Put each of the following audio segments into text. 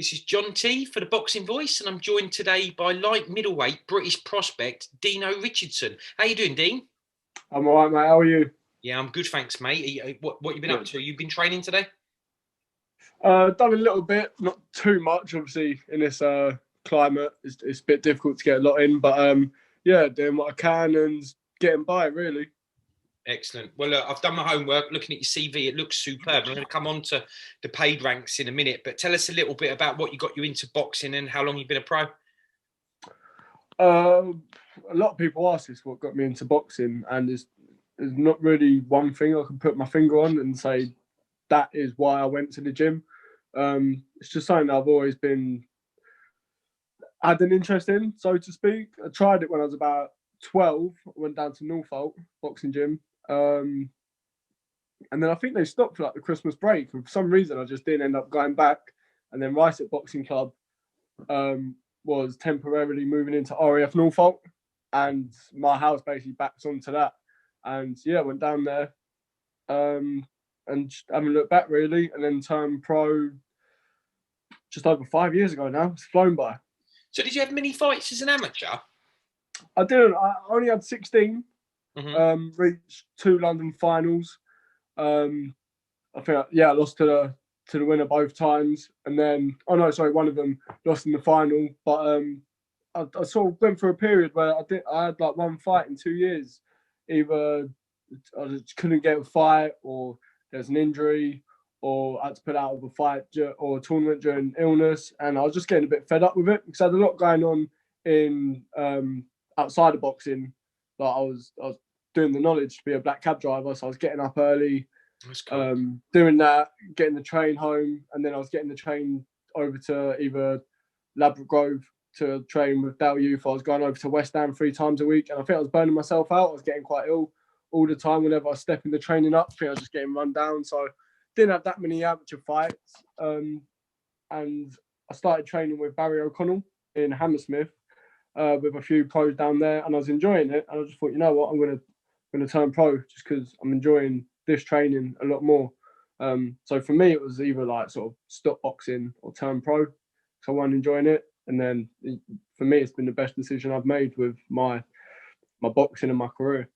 This is John T for the Boxing Voice, and I'm joined today by light middleweight British prospect Dino Richardson. How you doing, Dean? I'm all right, mate. How are you? Yeah, I'm good, thanks, mate. What you been up to? You've been training today? Done a little bit, not too much. Obviously, in this climate, it's a bit difficult to get a lot in. But yeah, doing what I can and getting by, really. Excellent. Well, look, I've done my homework. Looking at your CV, it looks superb. I'm going to come on to the paid ranks in a minute, but tell us a little bit about what got you into boxing and how long you've been a pro. A lot of people ask this, what got me into boxing, and there's not really one thing I can put my finger on and say that is why I went to the gym. It's just something I've always had an interest in, so to speak. I tried it when I was about 12. I went down to Norfolk boxing gym. And then I think they stopped for like the Christmas break. And for some reason, I just didn't end up going back. And then Rice at Boxing Club was temporarily moving into RAF Norfolk. And my house basically backs onto that. And yeah, went down there and haven't looked back really. And then turned pro just over 5 years ago now. It's flown by. So did you have many fights as an amateur? I didn't. I only had 16. Reached 2 London finals. I think I lost to the winner both times, and then one of them lost in the final. But I sort of went through a period where I had like one fight in 2 years. Either I just couldn't get a fight, or there's an injury, or I had to put out of a fight or a tournament during illness, and I was just getting a bit fed up with it because I had a lot going on in outside of boxing. Like I was doing the knowledge to be a black cab driver, so I was getting up early, doing that, getting the train home, and then I was getting the train over to either Ladbroke Grove to train with Dale Youth. I was going over to West Ham 3 times a week, and I think I was burning myself out. I was getting quite ill all the time. Whenever I was stepping the training up, I think I was just getting run down. So I didn't have that many amateur fights, and I started training with Barry O'Connell in Hammersmith. With a few pros down there, and I was enjoying it. And I just thought, you know what, I'm going to turn pro just because I'm enjoying this training a lot more. So for me, it was either like sort of stop boxing or turn pro. So I wasn't enjoying it, and then for me, it's been the best decision I've made with my boxing and my career.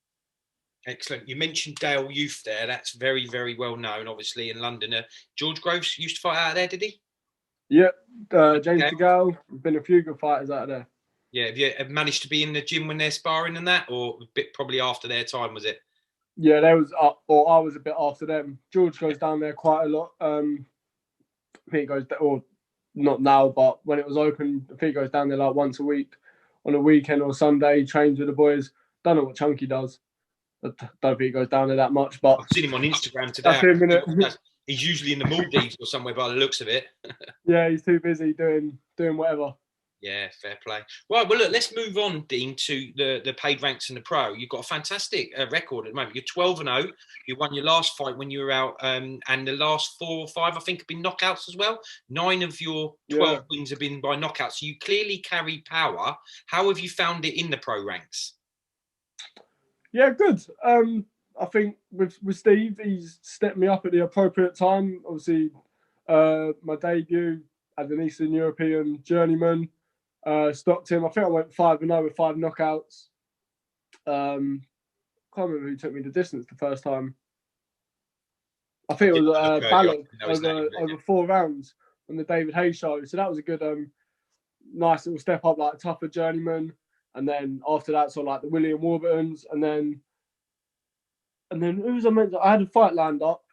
Excellent. You mentioned Dale Youth there. That's very, very well known, obviously, in London. George Groves used to fight out there, did he? Yep. James DeGale. Been a few good fighters out there. Yeah, have you managed to be in the gym when they're sparring and that, or a bit probably after their time, was it? Yeah, I was a bit after them. George goes down there quite a lot. I think he goes, or not now, but when it was open, I think he goes down there like once a week on a weekend or Sunday. He trains with the boys. Don't know what Chunky does. I don't think he goes down there that much. But I've seen him on Instagram today. He's usually in the Maldives or somewhere by the looks of it. Yeah, he's too busy doing whatever. Yeah, fair play. Right, well, look, let's move on, Dean, to the paid ranks and the pro. You've got a fantastic record at the moment. You're 12-0. You won your last fight when you were out, and the last 4 or 5, I think, have been knockouts as well. 9 of your 12 wins have been by knockouts. So you clearly carry power. How have you found it in the pro ranks? Yeah, good. I think with Steve, he's stepped me up at the appropriate time. Obviously, my debut as an Eastern European journeyman. Stopped him. I think I went 5-0 with 5 knockouts. Can't remember who took me the distance the first time. I think it was Ballard over 4 rounds on the David Hayes show. So that was a good, nice little step up, like a tougher journeyman. And then after that, so like the William Warburtons, and then who was I meant to? I had a fight lined up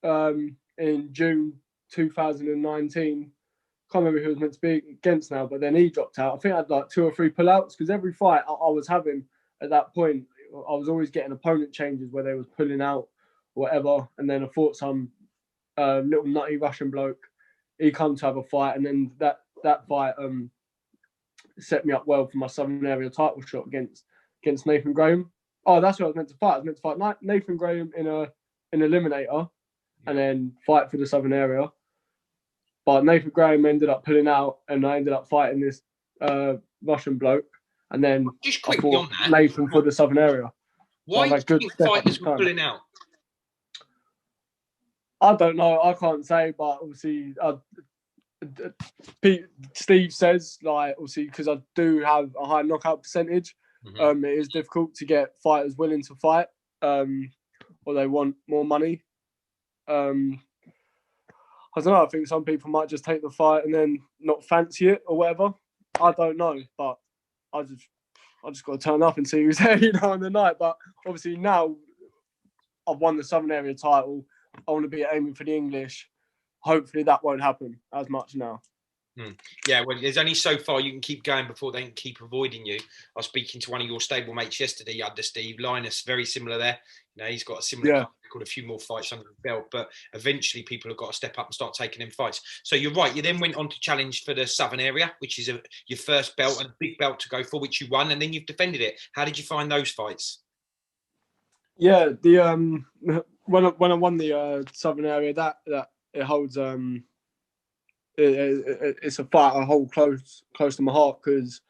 in June 2019. Can't remember who was meant to be against now, but then he dropped out. I think I had like 2 or 3 pullouts because every fight I was having at that point, I was always getting opponent changes where they was pulling out or whatever. And then I fought some little nutty Russian bloke. He come to have a fight, and then that fight set me up well for my Southern Area title shot against Nathan Graham. Oh, that's what I was meant to fight. I was meant to fight Nathan Graham in an eliminator, and then fight for the Southern Area. But Nathan Graham ended up pulling out, and I ended up fighting this Russian bloke. And then just quickly on that, Nathan for the Southern Area. Why do you think fighters were pulling out? I don't know. I can't say, but obviously Steve says, like, obviously, because I do have a high knockout percentage, it is difficult to get fighters willing to fight, or they want more money. I don't know. I think some people might just take the fight and then not fancy it or whatever. I don't know, but I just got to turn up and see who's there, on the night. But obviously now I've won the Southern Area title. I want to be aiming for the English. Hopefully that won't happen as much now. Yeah, well, there's only so far you can keep going before they can keep avoiding you. I was speaking to one of your stable mates yesterday, under Steve Linus, very similar there. He's got a similar record, a few more fights under the belt, but eventually people have got to step up and start taking them fights. So you're right. You then went on to challenge for the Southern Area, which is your first belt and a big belt to go for, which you won, and then you've defended it. How did you find those fights? Yeah, the when I won the Southern Area, that it holds it's a fight I hold close to my heart, because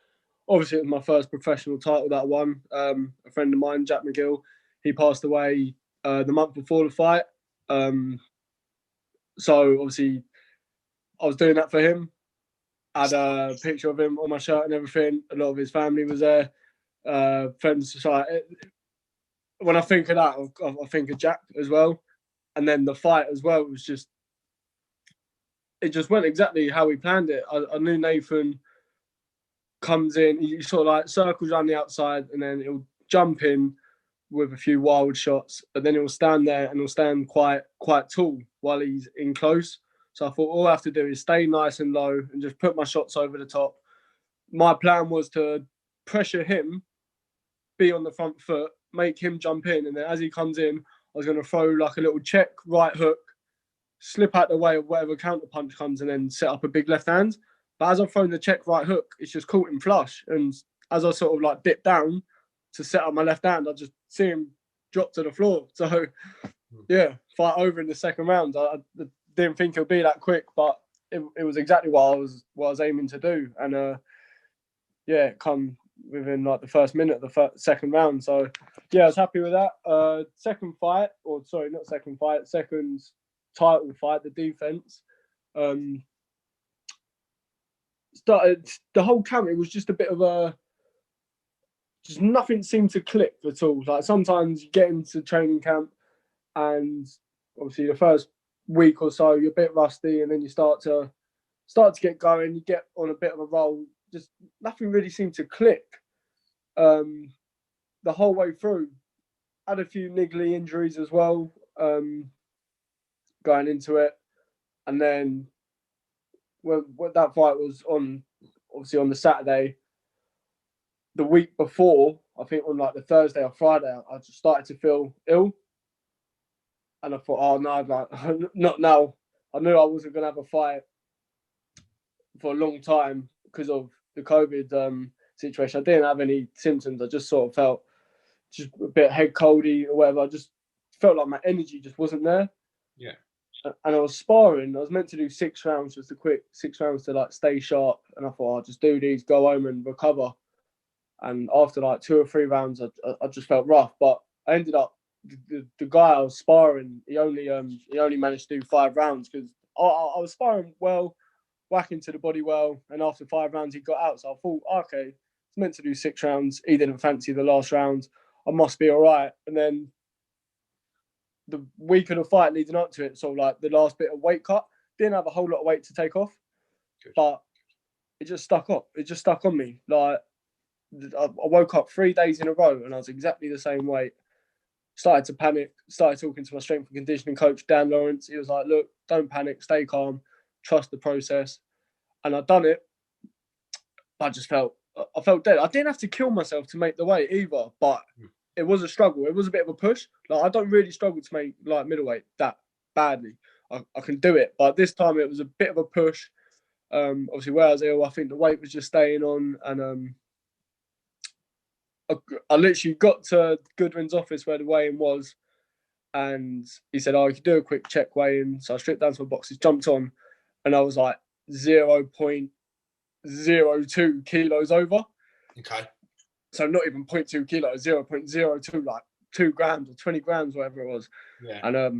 obviously it was my first professional title that I won. A friend of mine, Jack McGill, he passed away the month before the fight. So obviously I was doing that for him. I had a picture of him on my shirt and everything. A lot of his family was there. Friends. So when I think of that, I think of Jack as well. And then the fight as well was just, it just went exactly how we planned it. I knew Nathan comes in, he sort of like circles around the outside, and then he'll jump in with a few wild shots, but then he'll stand there and he'll stand quite tall while he's in close. So I thought all I have to do is stay nice and low and just put my shots over the top. My plan was to pressure him, be on the front foot, make him jump in, and then as he comes in, I was going to throw like a little check right hook, slip out the way of whatever counter punch comes, and then set up a big left hand. But as I've thrown the check right hook, it's just caught him flush. And as I sort of like dipped down to set up my left hand, I just see him drop to the floor. So yeah, fight over in the second round. I didn't think it would be that quick, but it was exactly what I was aiming to do. And it come within like the first minute of the second round. So yeah, I was happy with that. Second title fight, the defense. Started the whole camp. It was just a bit of just nothing seemed to click at all. Like sometimes you get into training camp, and obviously the first week or so you're a bit rusty, and then you start to get going. You get on a bit of a roll. Just nothing really seemed to click the whole way through. Had a few niggly injuries as well going into it, and then when that fight was on, obviously on the Saturday, the week before, I think on like the Thursday or Friday, I just started to feel ill, and I thought, oh no, like not now. I knew I wasn't gonna have a fight for a long time because of the COVID situation. I didn't have any symptoms. I just sort of felt just a bit head coldy or whatever. I just felt like my energy just wasn't there. Yeah. And I was sparring. I was meant to do 6 rounds, just a quick 6 rounds to like stay sharp. And I thought I'll just do these, go home and recover. And after like 2 or 3 rounds, I just felt rough. But I ended up the guy I was sparring. He only managed to do 5 rounds because I was sparring well, whacking to the body well. And after 5 rounds, he got out. So I thought, okay, it's meant to do 6 rounds. He didn't fancy the last round. I must be all right. And then the week of the fight leading up to it, so like the last bit of weight cut, didn't have a whole lot of weight to take off. Good. But it just stuck up. It just stuck on me. Like I woke up 3 days in a row and I was exactly the same weight. Started to panic. Started talking to my strength and conditioning coach, Dan Lawrence. He was like, look, don't panic, stay calm, trust the process. And I'd done it. I felt dead. I didn't have to kill myself to make the weight either, but it was a struggle. It was a bit of a push. Like I don't really struggle to make like middleweight that badly. I can do it, but this time it was a bit of a push. Obviously, where I was ill, I think the weight was just staying on, and I literally got to Goodwin's office where the weigh-in was, and he said, "Oh, you can do a quick check weigh-in." So I stripped down to my boxes, jumped on, and I was like 0.02 kilos over. Okay. So not even 0.2 kilos, 0.02, like 2 grams or 20 grams, whatever it was. Yeah. And I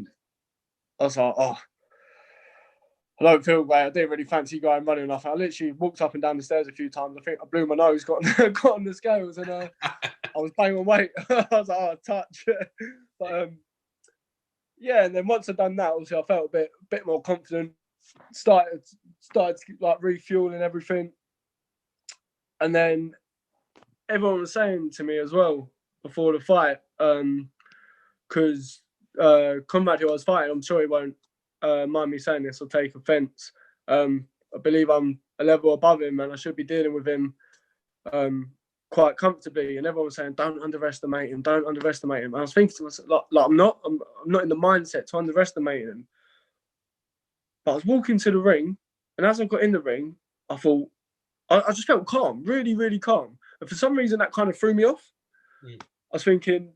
was like, oh. I don't feel great. I didn't really fancy going running enough. I literally walked up and down the stairs a few times. I think I blew my nose, got on the scales, and I was banging weight. I was like, oh, touch. But yeah, and then once I'd done that, obviously I felt a bit more confident. Started like refueling everything, and then everyone was saying to me as well before the fight, because Conrad, who I was fighting, I'm sure he won't mind me saying this or take offence. I believe I'm a level above him, and I should be dealing with him quite comfortably. And everyone was saying, "Don't underestimate him. Don't underestimate him." And I was thinking to myself, like I'm not in the mindset to underestimate him. But I was walking to the ring, and as I got in the ring, I thought I just felt calm, really, really calm. And for some reason, that kind of threw me off. I was thinking,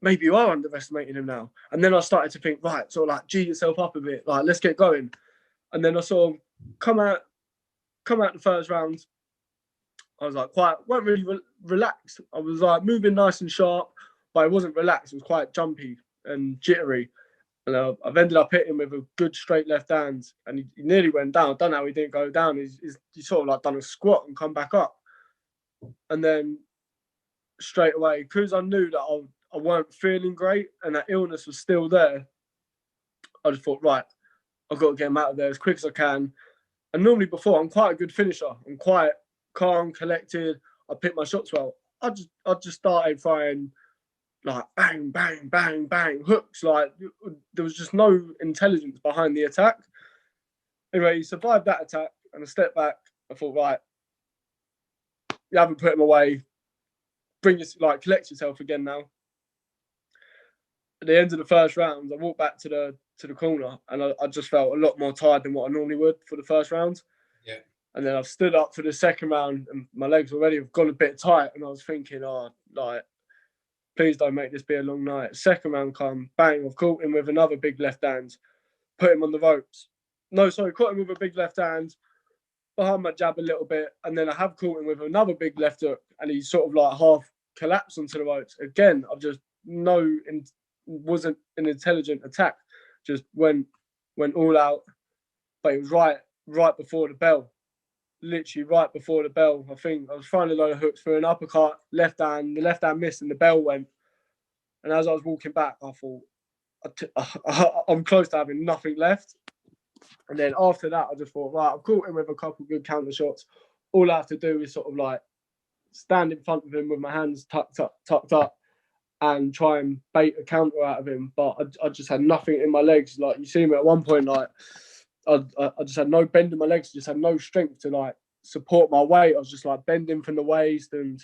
maybe you are underestimating him now. And then I started to think, right, sort of like G yourself up a bit, like let's get going. And then I saw him come out the first round. I was like weren't really relaxed. I was like moving nice and sharp, but I wasn't relaxed. It was quite jumpy and jittery. And I've ended up hitting him with a good straight left hand, and he nearly went down. I don't know how he didn't go down. He sort of like done a squat and come back up. And then straight away, because I knew that I weren't feeling great and that illness was still there, I just thought, right, I've got to get him out of there as quick as I can. And normally before, I'm quite a good finisher. I'm quite calm, collected. I pick my shots well. I just started throwing like bang, bang, bang, bang, hooks. Like there was just no intelligence behind the attack. Anyway, he survived that attack, and I stepped back. I thought, right, you haven't put him away. Collect yourself again now. At the end of the first round, I walked back to the corner, and I just felt a lot more tired than what I normally would for the first round. Yeah. And then I've stood up for the second round, and my legs already have gone a bit tight, and I was thinking, please don't make this be a long night. Second round come, bang, I've caught him with another big left hand, put him on the ropes. No, sorry, caught him with a big left hand, behind my jab a little bit, and then I have caught him with another big left hook, and he sort of like half collapsed onto the ropes. Again, I've just wasn't an intelligent attack, just went all out, but it was right before the bell. Literally right before the bell. I think I was throwing a load of hooks for an uppercut, left hand. The left hand missed and the bell went. And as I was walking back, I thought, I'm close to having nothing left. And then after that, I just thought, right, I've caught him with a couple good counter shots. All I have to do is sort of like stand in front of him with my hands tucked up and try and bait a counter out of him. But I just had nothing in my legs. Like you see me at one point, like I just had no bend in my legs, just had no strength to like support my weight. I was just like bending from the waist, and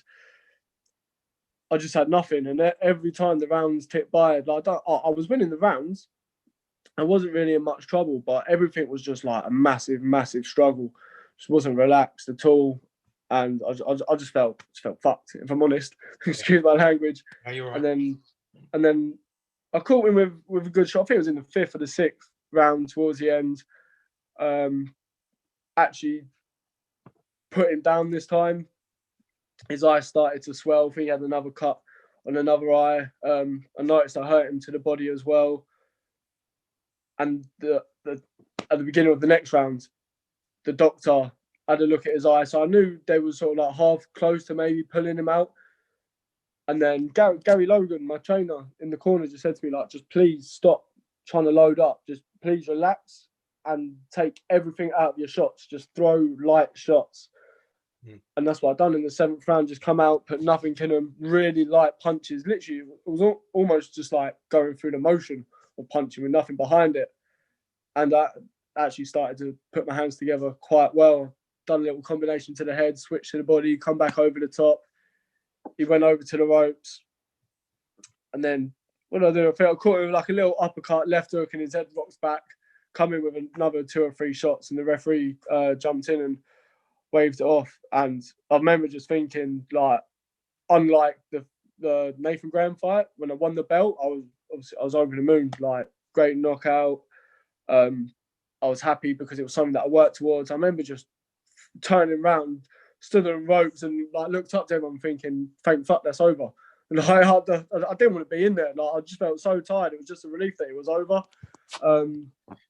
I just had nothing. And every time the rounds ticked by, like I was winning the rounds. I wasn't really in much trouble, but everything was just like a massive, massive struggle. Just wasn't relaxed at all, and I just felt fucked, if I'm honest. Excuse my language. Are you all right? And then I caught him with a good shot. I think it was in the 5th or the 6th round towards the end. Actually put him down this time. His eye started to swell. I think he had another cut on another eye. I noticed I hurt him to the body as well. And at the beginning of the next round, the doctor had a look at his eye. So I knew they were sort of like half close to maybe pulling him out. And then Gary Logan, my trainer in the corner, just said to me, like, just please stop trying to load up. Just please relax and take everything out of your shots. Just throw light shots. And that's what I've done in the 7th round. Just come out, put nothing in them, really light punches. Literally, it was almost just like going through the motion of punching with nothing behind it. And I actually started to put my hands together quite well. Done a little combination to the head, switch to the body, come back over the top. He went over to the ropes. And then what did I do? I caught him with like a little uppercut, left hook, and his head rocks back, coming with another 2 or 3 shots. And the referee jumped in and waved it off. And I remember just thinking, like, unlike the Nathan Graham fight, when I won the belt, I was over the moon. Like, great knockout. I was happy because it was something that I worked towards. I remember just turning around, stood on the ropes, and like looked up to everyone, thinking, "Thank fuck, that's over." And I didn't want to be in there. Like, I just felt so tired. It was just a relief that it was over.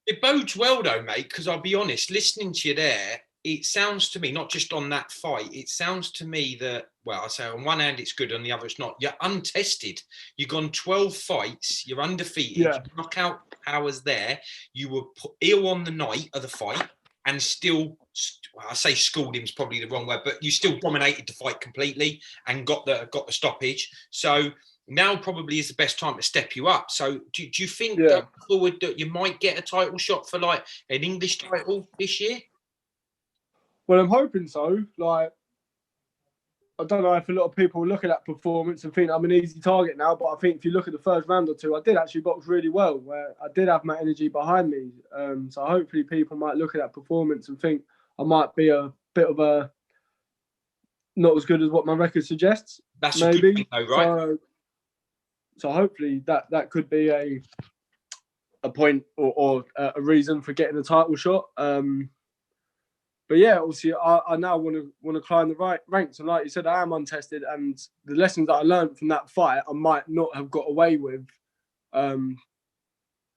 It bodes well though, mate, because I'll be honest, listening to you there, it sounds to me, not just on that fight, it sounds to me that, well, I say on one hand it's good, on the other it's not. You're untested. You've gone 12 fights, you're undefeated, Yeah. knockout powers there. You were ill on the night of the fight and still, well, I say schooled him is probably the wrong word, but you still dominated the fight completely and got the stoppage. So now probably is the best time to step you up. So do you think going forward that you might get a title shot for like an English title this year? Well, I'm hoping so. Like, I don't know if a lot of people look at that performance and think I'm an easy target now, but I think if you look at the first round or two, I did actually box really well, where I did have my energy behind me. So hopefully people might look at that performance and think I might be a bit of a not as good as what my record suggests. That's maybe. A good thing though, right? So hopefully that could be a point or a reason for getting a title shot. But yeah, obviously, I now want to climb the right ranks, and like you said, I am untested, and the lessons that I learned from that fight, I might not have got away with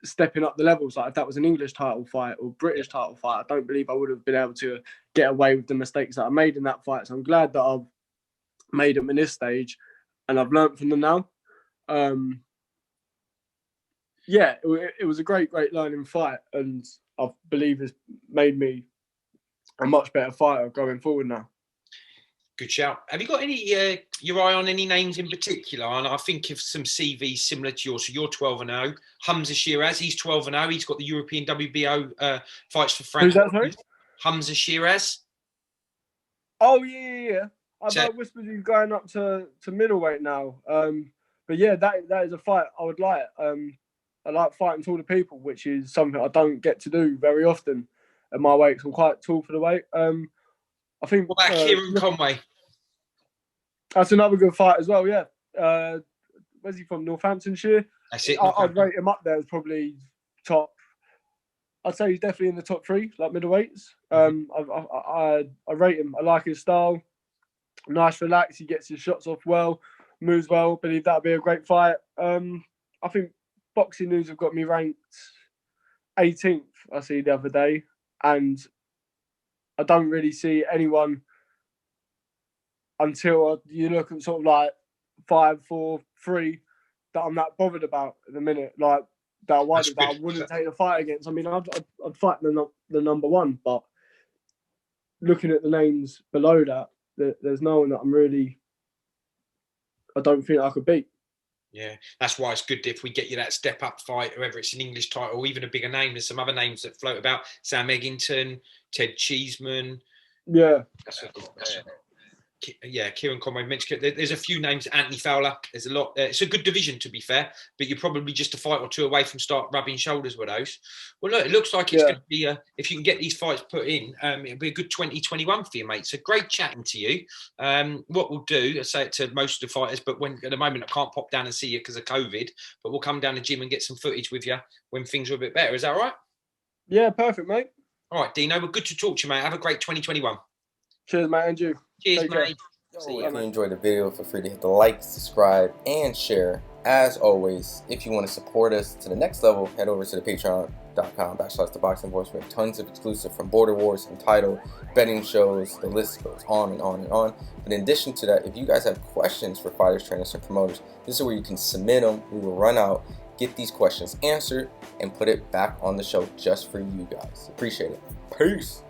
stepping up the levels. Like if that was an English title fight or British title fight, I don't believe I would have been able to get away with the mistakes that I made in that fight. So I'm glad that I've made them in this stage, and I've learned from them now. Yeah, it was a great learning fight, and I believe it's made me a much better fighter going forward now. Good shout. Have you got any your eye on any names in particular? And I think of some CVs similar to yours. So you're 12-0. Hamzah Sheeraz, he's 12-0. He's got the European WBO fights for France. Who's that, sorry? Hamzah Sheeraz. Oh yeah. I know whispers he's going up to middleweight now. But yeah, that is a fight I would like. I like fighting taller people, which is something I don't get to do very often at my weight. I'm quite tall for the weight. I think. What about Kieran Conway? That's another good fight as well. Yeah. Where's he from? Northamptonshire. That's it. I'd rate him up there as probably top. I'd say he's definitely in the top 3, like middleweights. I rate him. I like his style. Nice, relaxed. He gets his shots off well, moves well. Believe that'd be a great fight. I think Boxing News have got me ranked 18th. I see the other day, and I don't really see anyone until you look at sort of like 5, 4, 3 that I'm that bothered about at the minute. Like that I wouldn't take a fight against. I mean, I'd fight the number 1, but looking at the names below that, there's no one that I don't think I could beat. Yeah, that's why it's good if we get you that step-up fight, whether it's an English title or even a bigger name. There's some other names that float about. Sam Eggington, Ted Cheeseman. Yeah. Yeah, Kieran Conway mentioned. There's a few names. Anthony Fowler. There's a lot. It's a good division, to be fair, but you're probably just a fight or two away from start rubbing shoulders with those. Well, look, it looks like it's going to be if you can get these fights put in, it'll be a good 2021 for you, mate. So great chatting to you. What we'll do, I say it to most of the fighters, but at the moment I can't pop down and see you because of COVID, but we'll come down to the gym and get some footage with you when things are a bit better. Is that all right? Yeah, perfect, mate. All right, Dino. Well, good to talk to you, mate. Have a great 2021. Cheers, mate, and you. Cheers, mate. If you enjoyed the video, feel free to hit the like, subscribe, and share. As always, if you want to support us to the next level, head over to the patreon.com/ThaBoxingVoice. We have tons of exclusive from Border Wars, Entitled, betting shows. The list goes on and on and on. But in addition to that, if you guys have questions for fighters, trainers, and promoters, this is where you can submit them. We will run out, get these questions answered, and put it back on the show just for you guys. Appreciate it. Peace.